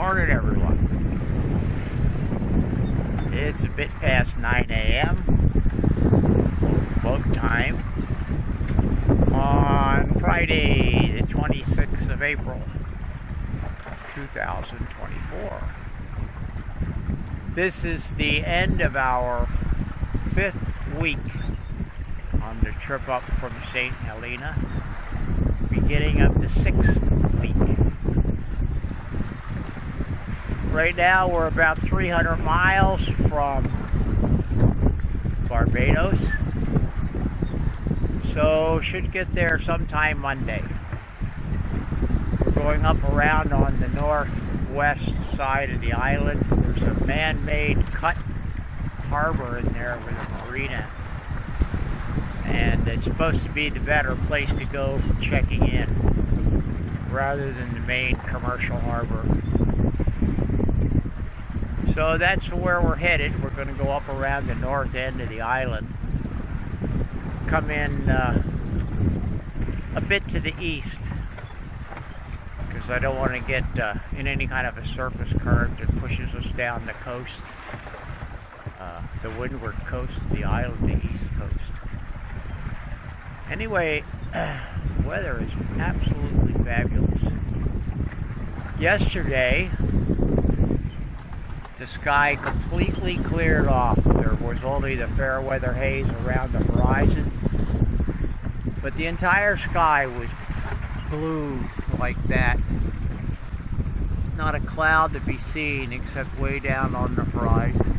Morning, everyone. It's a bit past 9 a.m. boat time on Friday, the 26th of April, 2024. This is the end of our 5th week on the trip up from St. Helena, beginning of the 6th week. Right now we're about 300 miles from Barbados, so should get there sometime Monday. We're going up around on the northwest side of the island. There's a man-made cut harbor in there with a marina, and it's supposed to be the better place to go for checking in rather than the main commercial harbor. So that's where we're headed. We're going to go up around the north end of the island, come in a bit to the east, because I don't want to get in any kind of a surface current that pushes us down the coast, the windward coast of the island, the east coast. Anyway, weather is absolutely fabulous. Yesterday, the sky completely cleared off. There was only the fair weather haze around the horizon, but the entire sky was blue like that. Not a cloud to be seen except way down on the horizon.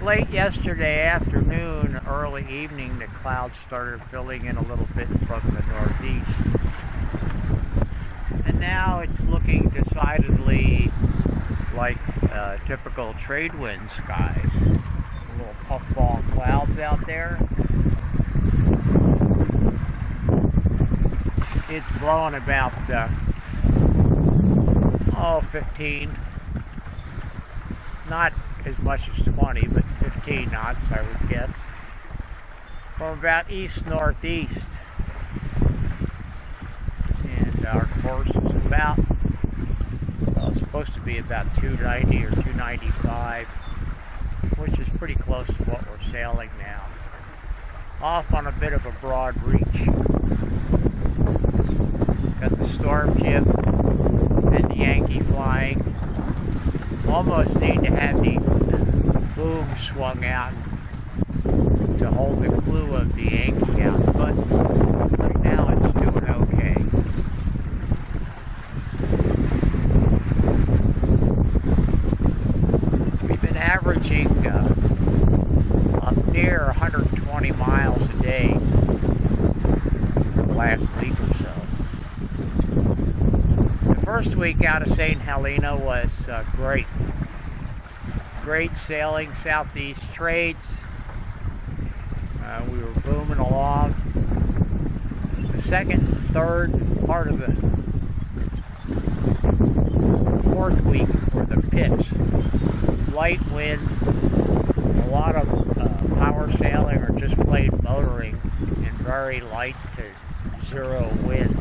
Late yesterday afternoon, early evening, the clouds started filling in a little bit from the northeast. And now it's looking decidedly like typical trade wind skies. Little puffball clouds out there. It's blowing about 15, not as much as 20, but 15 knots, I would guess, from about east-northeast. And our course is about, well, it's supposed to be about 290 or 295, which is pretty close to what we're sailing now. Off on a bit of a broad reach. Got the storm jib and the Yankee flying. Almost need to have the boom swung out to hold the clue of the Yankee out, but right now it's doing okay. We've been averaging up near 120 miles a day for the last week or so. The first week out of St. Helena was great. Great sailing, southeast trades. We were booming along. The second, third part of the fourth week were the pits. Light wind, a lot of power sailing or just plain motoring, and very light to zero wind.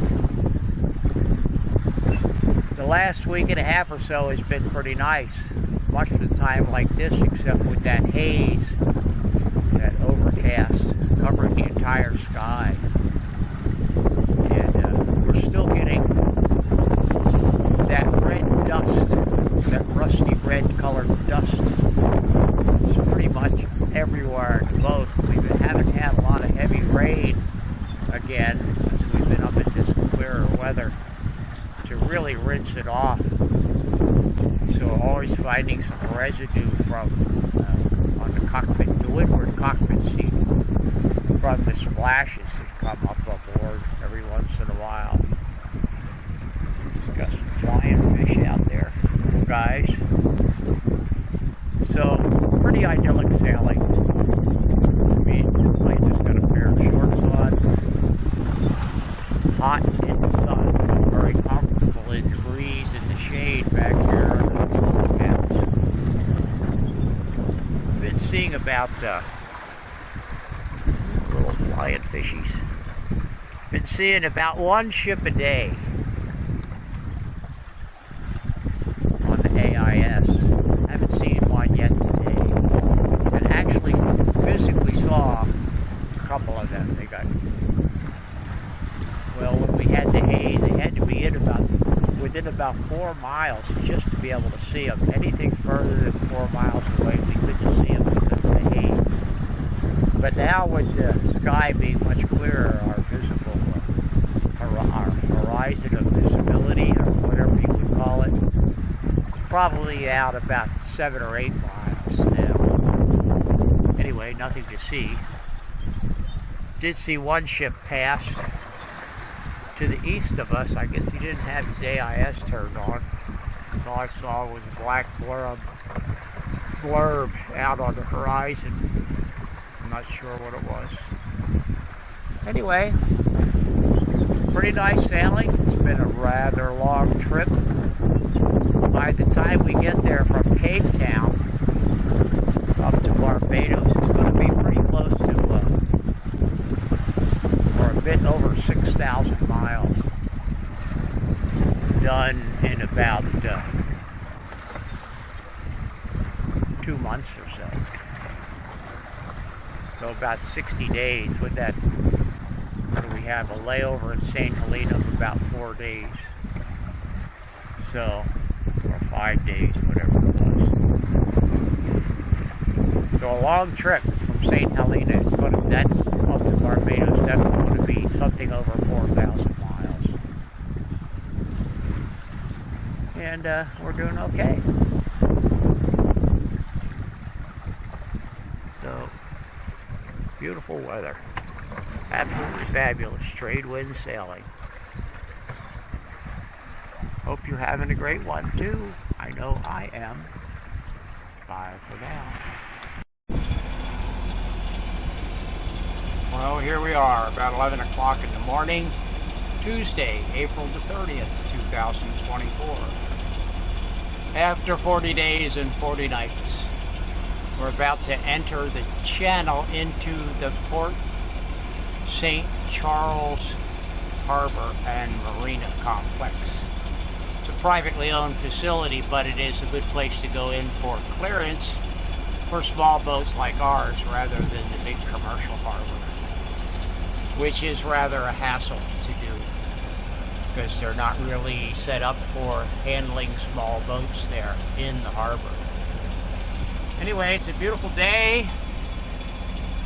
The last week and a half or so has been pretty nice. Much of the time like this, except with that haze, that overcast covering the entire sky. And we're still getting that red dust, that rusty red colored dust. It's pretty much everywhere in the boat. We haven't had a lot of heavy rain again since we've been up in this clearer weather to really rinse it off. So always finding some residue from on the cockpit, the windward cockpit seat, from the splashes that come up aboard every once in a while. Just got some flying fish out there, guys. So pretty idyllic sailing. I mean, I just got a pair of shorts on. It's hot in the sun, but very comfortable in the breeze and the shade back here on the house. Been seeing about little flying fishies. Been seeing about one ship a day. AIS. Haven't seen one yet today. And actually physically saw a couple of them. They got, well, when we had the hay, they had to be within about 4 miles just to be able to see them. Anything further than 4 miles away, we couldn't see them because of the hay. But now with the sky being much clearer, our horizon of visibility, or whatever you would call it, it's probably out about 7 or 8 miles now. Anyway, nothing to see. Did see one ship pass to the east of us. I guess he didn't have his AIS turned on. All I saw was a black blurb out on the horizon. I'm not sure what it was. Anyway, pretty nice sailing. It's been a rather long trip. By the time we get there from Cape Town up to Barbados, it's going to be pretty close to, or a bit over 6,000 miles. Done in about 2 months or so. So about 60 days with that. We have a layover in St. Helena of about 4 days. So, or 5 days, whatever it was. So a long trip from St. Helena. That's up to Barbados. That's going to be something over 4,000 miles. And we're doing okay. So, beautiful weather. Absolutely fabulous trade wind sailing. Hope you're having a great one too. I know I am. Bye for now. Well, here we are, about 11 o'clock in the morning, Tuesday, April the 30th, 2024. After 40 days and 40 nights, we're about to enter the channel into the Port St. Charles Harbor and Marina Complex. It's a privately owned facility, but it is a good place to go in for clearance for small boats like ours rather than the big commercial harbor, which is rather a hassle to do because they're not really set up for handling small boats there in the harbor. Anyway, it's a beautiful day.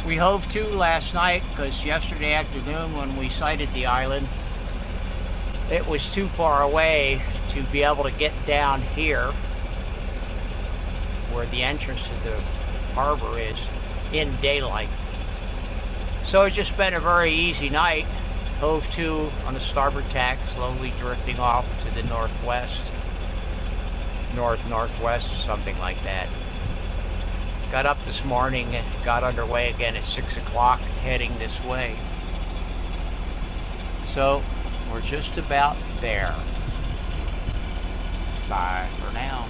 We hove to last night because yesterday afternoon when we sighted the island, it was too far away to be able to get down here where the entrance to the harbor is in daylight. So it just been a very easy night. Hove to on the starboard tack, slowly drifting off to the northwest, northwest, something like that. Got up this morning and got underway again at 6 o'clock, heading this way. So, we're just about there. Bye for now.